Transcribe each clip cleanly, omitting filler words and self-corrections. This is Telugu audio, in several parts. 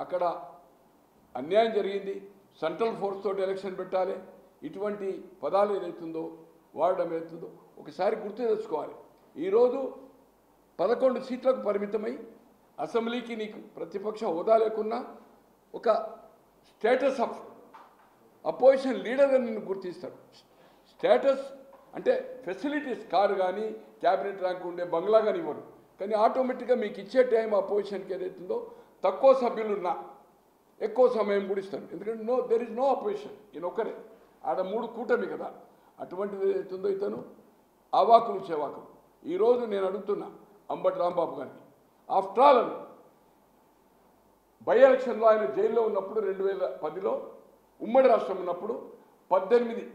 అక్కడ అన్యాయం జరిగింది, సెంట్రల్ ఫోర్స్ తోటి ఎలక్షన్ పెట్టాలి, ఇటువంటి పదాలు ఏదైతుందో వాడడం ఏదైతుందో ఒకసారి గుర్తు తెచ్చుకోవాలి. ఈరోజు 11 సీట్లకు పరిమితమై అసెంబ్లీకి నీకు ప్రతిపక్ష హోదా లేకున్నా ఒక స్టేటస్ ఆఫ్ అపోజిషన్ లీడర్ అని నిన్ను గుర్తిస్తాడు. స్టేటస్ అంటే ఫెసిలిటీస్, కారు కానీ క్యాబినెట్ ర్యాంక్ ఉండే బంగ్లా కానీ ఇవ్వరు. కానీ ఆటోమేటిక్గా మీకు ఇచ్చే టైం అపోజిషన్కి ఏదైతుందో తక్కువ సభ్యులున్నా ఎక్కువ సమయం కూడా ఇస్తారు. ఎందుకంటే దెర్ ఇస్ నో అపోజిషన్, ఈయన ఒక్కరే, ఆడ 3 కూటమి కదా. అటువంటిది ఏదైతుందో ఇతను అవాకులు చెవాకులు. ఈరోజు నేను అడుగుతున్నా అంబటి రాంబాబు గారిని, ఆఫ్టర్ ఆల్ బై ఎలక్షన్లో ఆయన జైల్లో ఉన్నప్పుడు 2010లో ఉమ్మడి రాష్ట్రం ఉన్నప్పుడు 18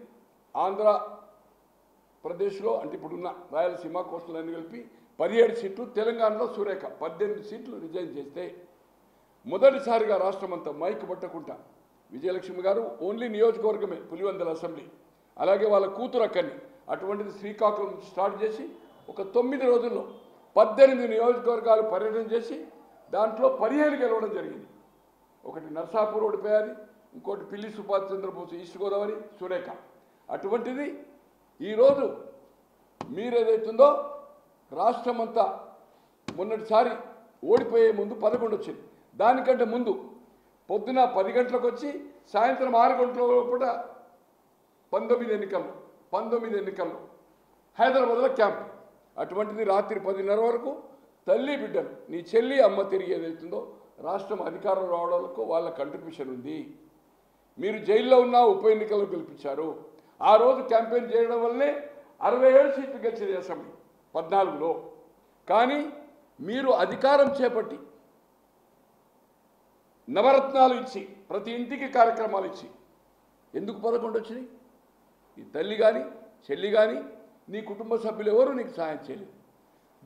ఆంధ్రప్రదేశ్లో అంటే ఇప్పుడున్న రాయలసీమ కోస్టల్ అన్ని కలిపి 17 సీట్లు, తెలంగాణలో సురేఖ 18 సీట్లు రిజైన్ చేస్తే మొదటిసారిగా రాష్ట్రం అంతా మైక్ పట్టకుండా విజయలక్ష్మి గారు ఓన్లీ నియోజకవర్గమే పులివెందుల అసెంబ్లీ, అలాగే వాళ్ళ కూతురు అక్కడిని అటువంటిది శ్రీకాకుళం నుంచి స్టార్ట్ చేసి ఒక 9 రోజుల్లో 18 నియోజకవర్గాలు పర్యటన చేసి దాంట్లో 15 గెలవడం జరిగింది. ఒకటి నర్సాపూర్ ఓడిపోయాది, ఇంకోటి పిల్లి సుభాష్ చంద్రబోస్ ఈస్ట్ గోదావరి, సురేఖ. అటువంటిది ఈరోజు మీరేదైతుందో రాష్ట్రమంతా మొన్నటిసారి ఓడిపోయే ముందు 11 వచ్చింది. దానికంటే ముందు పొద్దున 10 గంటలకు వచ్చి సాయంత్రం 6 గంటల లోపల 19 ఎన్నికల్లో హైదరాబాద్లో క్యాంప్. అటువంటిది రాత్రి 10:30 వరకు తల్లి బిడ్డలు నీ చెల్లి అమ్మ తిరిగి ఏదైతుందో రాష్ట్రం అధికారం రావడానికి వాళ్ళ కంట్రిబ్యూషన్ ఉంది. మీరు జైల్లో ఉన్న ఉప ఎన్నికల్లో గెలిపించారు. ఆ రోజు క్యాంపెయిన్ చేయడం వల్లే 67 సీట్లు గెలిచింది అసెంబ్లీ 14లో. కానీ మీరు అధికారం చేపట్టి నవరత్నాలు ఇచ్చి ప్రతి ఇంటికి కార్యక్రమాలు ఇచ్చి ఎందుకు 11 వచ్చినాయి? ఈ తల్లి కానీ చెల్లి కానీ నీ కుటుంబ సభ్యులు ఎవరు నీకు సహాయం చేయలేదు.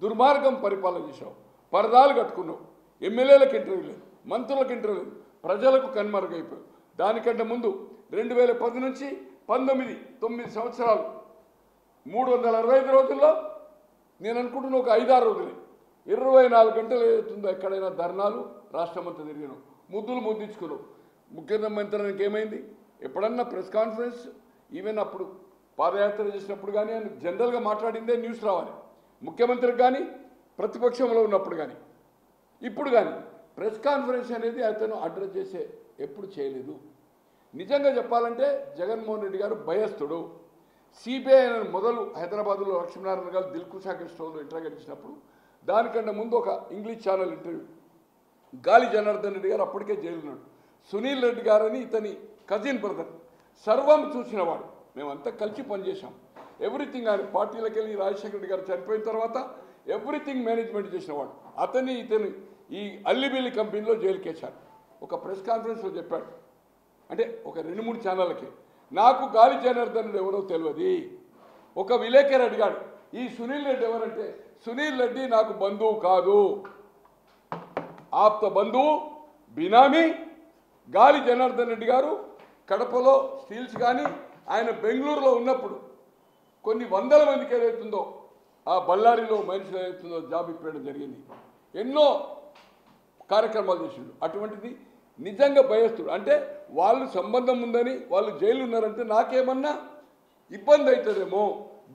దుర్మార్గం పరిపాలన చేసావు, పరదాలు కట్టుకున్నావు, ఎమ్మెల్యేలకు ఇంటర్వ్యూ లేదు, మంత్రులకు ఇంటర్వ్యూ లేదు, ప్రజలకు కనుమరుగైపోయావు. దానికంటే ముందు 2010 నుంచి 9 సంవత్సరాలు 365 రోజుల్లో నేను అనుకుంటున్నా ఒక 5-6 రోజులే 24 గంటలు ఏదవుతుందో ఎక్కడైనా ధర్నాలు రాష్ట్రమంతా తిరిగినావు, ముద్దులు ముద్దించుకున్నావు. ముఖ్యమంత్రికి ఏమైంది? ఎప్పుడన్నా ప్రెస్ కాన్ఫరెన్స్ ఈవెన్ అప్పుడు పాదయాత్ర చేసినప్పుడు కానీ ఆయన జనరల్గా మాట్లాడిందే న్యూస్ రావాలి. ముఖ్యమంత్రికి కానీ ప్రతిపక్షంలో ఉన్నప్పుడు కానీ ఇప్పుడు కానీ ప్రెస్ కాన్ఫరెన్స్ అనేది అతను అడ్రస్ చేసే ఎప్పుడు చేయలేదు. నిజంగా చెప్పాలంటే జగన్మోహన్ రెడ్డి గారు భయస్థుడు. సిబిఐ మొదలు హైదరాబాద్లో లక్ష్మీనారాయణ గారు దిల్కుషా స్టోర్లో ఇంటర్వ్యూ ఇచ్చినప్పుడు దానికంటే ముందు ఒక ఇంగ్లీష్ ఛానల్ ఇంటర్వ్యూ గాలి జనార్దన్ రెడ్డి గారు అప్పటికే జైలున్నాడు. సునీల్ రెడ్డి గారని ఇతని కజిన్ బ్రదర్, సర్వం చూసినవాడు. మేమంతా కలిసి పనిచేశాం. ఎవ్రీథింగ్ ఆయన పార్టీలకు వెళ్ళి రాజశేఖర రెడ్డి గారు చనిపోయిన తర్వాత ఎవ్రీథింగ్ మేనేజ్మెంట్ చేసినవాడు. ఇతను ఈ అల్లిబిల్లి కంపెనీలో జైలుకేశారు. ఒక ప్రెస్ కాన్ఫరెన్స్లో చెప్పాడు, అంటే ఒక 2-3 ఛానళ్ళకి, నాకు గాలి జనార్దన్ రెడ్డి ఎవరో తెలియదు. ఒక విలేకరు అడిగాడు, ఈ సునీల్ రెడ్డి ఎవరంటే, సునీల్ రెడ్డి నాకు బంధువు కాదు, ఆప్త బంధువు బినామీ గాలి జనార్దన్ రెడ్డి గారు. కడపలో స్టీల్స్ కానీ ఆయన బెంగళూరులో ఉన్నప్పుడు కొన్ని వందల మందికి ఏదైతుందో ఆ బళ్ళారిలో మనుషులు ఏదైతుందో జాబ్ ఇప్పడం జరిగింది. ఎన్నో కార్యక్రమాలు చేసిండు. అటువంటిది నిజంగా భయస్తుడు. అంటే వాళ్ళు సంబంధం ఉందని వాళ్ళు జైలు ఉన్నారంటే నాకేమన్నా ఇబ్బంది అవుతుందేమో,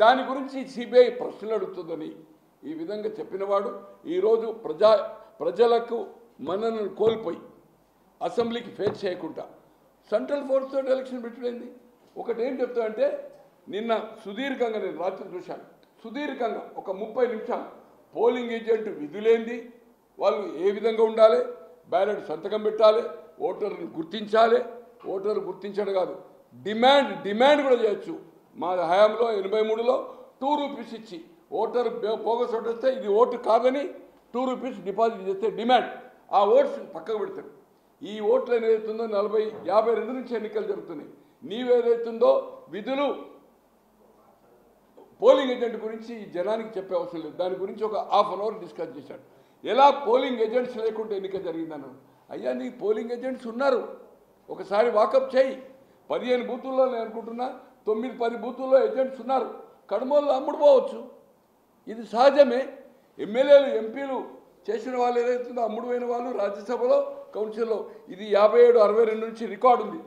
దాని గురించి సిబిఐ ప్రశ్నలు అడుగుతుందని ఈ విధంగా చెప్పినవాడు. ఈరోజు ప్రజలకు మనల్ని కోల్పోయి అసెంబ్లీకి ఫేస్ చేయకుండా సెంట్రల్ ఫోర్స్ తోటి ఎలక్షన్ పెట్టింది. ఒకటి ఏం చెప్తా అంటే, నిన్న సుదీర్ఘంగా నేను రాత్రి చూశాను, సుదీర్ఘంగా ఒక 30 నిమిషాలు పోలింగ్ ఏజెంట్ విధులేంది, వాళ్ళు ఏ విధంగా ఉండాలి, బ్యాలెట్ సంతకం పెట్టాలి, ఓటర్ని గుర్తించాలి, ఓటర్లు గుర్తించడం కాదు డిమాండ్ కూడా చేయొచ్చు. మా హయాంలో 83లో 2 రూపీస్ ఇచ్చి ఓటర్ బోగస్ ఓటు వస్తే ఇది ఓటు కాదని 2 రూపీస్ డిపాజిట్ చేస్తే డిమాండ్, ఆ ఓట్స్ పక్కకు పెడతారు. ఈ ఓట్లు ఏదైతుందో 40-52 నుంచి ఎన్నికలు జరుగుతున్నాయి. నీవేదైతుందో విధులు పోలింగ్ ఏజెంట్ గురించి ఈ జనానికి చెప్పే అవసరం లేదు. దాని గురించి ఒక ½ అన్ అవర్ డిస్కస్ చేశాడు. ఎలా పోలింగ్ ఏజెంట్స్ లేకుండా ఎన్నిక జరిగిందన్నాడు. అయ్యా నీ పోలింగ్ ఏజెంట్స్ ఉన్నారు, ఒకసారి వాకప్ చేయి. 15 బూతుల్లో నేను అనుకుంటున్నా 9-10 బూతుల్లో ఏజెంట్స్ ఉన్నారు. కడమల్లో అమ్ముడుపోవచ్చు, ఇది సహజమే. ఎమ్మెల్యేలు ఎంపీలు చేసిన వాళ్ళు ఏదైతుందో అమ్ముడుపోయిన వాళ్ళు రాజ్యసభలో కౌన్సిల్లో ఇది 57-62 నుంచి రికార్డు ఉంది.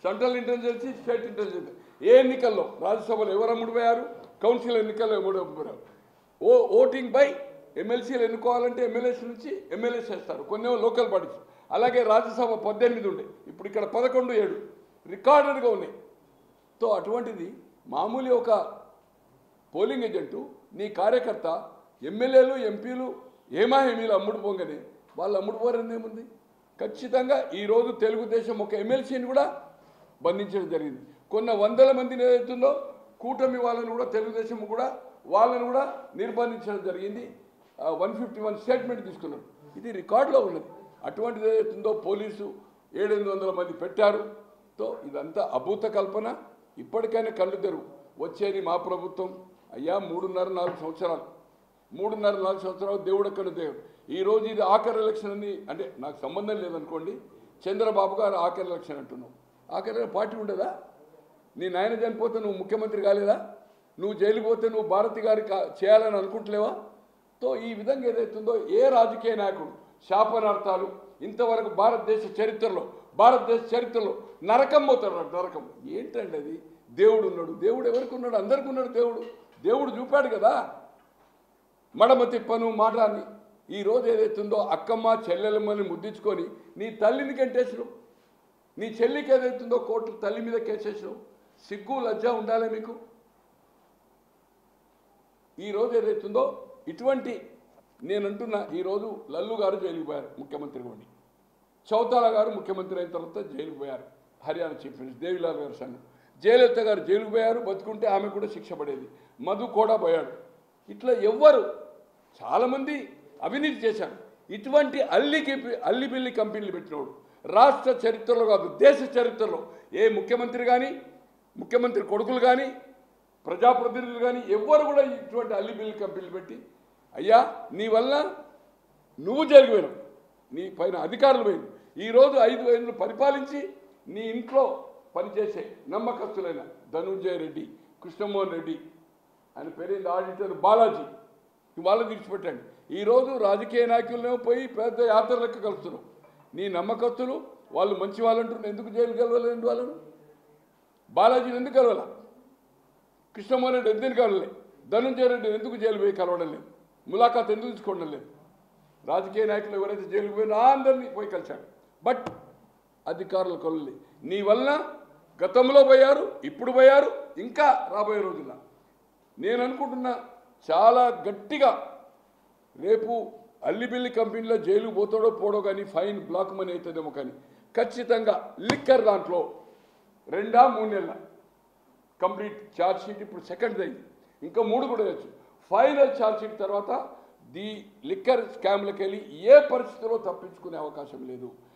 Central intelligence, state intelligence. ఏ ఎన్నికల్లో రాజ్యసభలో ఎవరు అమ్ముడుపోయారు, కౌన్సిల్ ఎన్నికల్లో ఎవరు అమ్ముడుపోయారు. ఓటింగ్ బై ఎమ్మెల్సీలు ఎన్నుకోవాలంటే ఎమ్మెల్యేస్ నుంచి ఎమ్మెల్యేస్ చేస్తారు, కొన్ని లోకల్ బాడీస్. అలాగే రాజ్యసభ 18 ఉండే, ఇప్పుడు ఇక్కడ 11-7 రికార్డెడ్గా ఉన్నాయి. సో అటువంటిది మామూలు ఒక పోలింగ్ ఏజెంటు నీ కార్యకర్త ఎమ్మెల్యేలు ఎంపీలు ఏమీలు అమ్ముడు పోగానే వాళ్ళు అమ్ముడు పోరని ఏముంది. ఖచ్చితంగా ఈరోజు తెలుగుదేశం ఒక ఎమ్మెల్సీని కూడా బంధించడం జరిగింది. కొన్ని వందల మందిని ఏదైతుందో కూటమి వాళ్ళని కూడా తెలుగుదేశం కూడా వాళ్ళని కూడా నిర్బంధించడం జరిగింది. 151 స్టేట్మెంట్ తీసుకున్నారు. ఇది రికార్డులో ఉన్నది. అటువంటిది ఏదైతుందో పోలీసు 700 మంది పెట్టారు. తో ఇదంతా అభూత కల్పన. ఇప్పటికైనా కళ్ళు తెరువు. వచ్చేది మా ప్రభుత్వం. అయ్యా 3.5-4 సంవత్సరాలు 3.5-4 సంవత్సరాలు దేవుడు ఎక్కడ దేవుడు. ఈరోజు ఇది ఆఖరి ఎలక్షన్ అని అంటే నాకు సంబంధం లేదనుకోండి. చంద్రబాబు గారు ఆఖరి ఎలక్షన్ అంటున్నావు. ఆఖరి పార్టీ ఉండదా? నీ నాయన చనిపోతే నువ్వు ముఖ్యమంత్రి కాలేదా? నువ్వు జైలుకి పోతే నువ్వు భారతి గారి చేయాలని అనుకుంటలేవా? తో ఈ విధంగా ఏదైతుందో ఏ రాజకీయ నాయకుడు శాపనార్థాలు ఇంతవరకు భారతదేశ చరిత్రలో నరకం పోతాడు. నరకం ఏంటండి అది? దేవుడు ఉన్నాడు. దేవుడు ఎవరికి ఉన్నాడు? అందరికీ ఉన్నాడు. దేవుడు చూపాడు కదా. మడమ తిప్పను మాటని ఈరోజు ఏదైతుందో అక్కమ్మ చెల్లెలమ్మని ముద్దించుకొని నీ తల్లిని కంటేసినావు. నీ చెల్లికి ఏదైతుందో కోర్టు తల్లి మీద కేసేసినావు. సిగ్గు లజ్జ ఉండాలి మీకు. ఈరోజు ఏదైతుందో ఇటువంటి నేనంటున్నా. ఈరోజు లల్లు గారు జైలుకు పోయారు ముఖ్యమంత్రి ఉండి. చౌతాలా గారు ముఖ్యమంత్రి అయిన తర్వాత జైలుకు పోయారు. హర్యానా చీఫ్ మినిస్టర్ దేవిలాల్ గారు సంఘం. జయలలిత గారు జైలుకు పోయారు. బతుకుంటే ఆమె కూడా శిక్ష పడేది. మధు కూడా పోయాడు. ఇట్లా ఎవ్వరు చాలామంది అవినీతి చేశారు. ఇటువంటి అల్లిబిల్లి కంపెనీలు పెట్టినోడు రాష్ట్ర చరిత్రలో కాదు దేశ చరిత్రలో ఏ ముఖ్యమంత్రి కానీ ముఖ్యమంత్రి కొడుకులు కానీ ప్రజాప్రతినిధులు కానీ ఎవ్వరు కూడా ఇటువంటి అల్లిబిల్లి కంపెనీలు పెట్టి అయ్యా నీ వల్ల నువ్వు జైలుకు పోయినావు, నీ పైన అధికారులు పోయింది. ఈరోజు 5 ఏళ్ళు పరిపాలించి నీ ఇంట్లో పనిచేసే నమ్మకస్తులైన ధనుంజయ రెడ్డి, కృష్ణమోహన్ రెడ్డి, ఆయన పేరేంది ఆడిటర్ బాలాజీ, వాళ్ళని విడిచిపెట్టండి. ఈరోజు రాజకీయ నాయకులనేమో పోయి పెద్ద యాత్ర లెక్క కలుస్తున్నావు. నీ నమ్మకస్తులు వాళ్ళు మంచి వాళ్ళంటున్నారు. ఎందుకు జైలు కలవలేదు? వాళ్ళను బాలాజీని ఎందుకు కలవాల? కృష్ణమోహన్ రెడ్డి ఎందుకు కలవలే? ధనుంజయ రెడ్డి ఎందుకు జైలు పోయి కలవడం లేదు? ములాఖాత్ ఎందుకు తీసుకోవడం లేదు? రాజకీయ నాయకులు ఎవరైతే జైలుకు పోయినా అందరినీ పోయి కలిశాడు. బట్ అధికారులు కలవలే. నీ వలన గతంలో పోయారు, ఇప్పుడు పోయారు, ఇంకా రాబోయే రోజుల్లో నేను అనుకుంటున్నా చాలా గట్టిగా రేపు అల్లిబిల్లి కంపెనీలో జైలుకు పోతాడో పోడో కానీ ఫైన్ బ్లాక్ మనీ అవుతుందేమో కానీ ఖచ్చితంగా లిక్కర్ దాంట్లో 2-3 నెలల కంప్లీట్ ఛార్జ్ షీట్. ఇప్పుడు సెకండ్ అయింది, ఇంకా 3 కూడా వేయచ్చు. ఫైనల్ ఛార్జ్ షీట్ తర్వాత ది లిక్కర్ స్కామ్లకు వెళ్ళి ఏ పరిస్థితిలో తప్పించుకునే అవకాశం లేదు.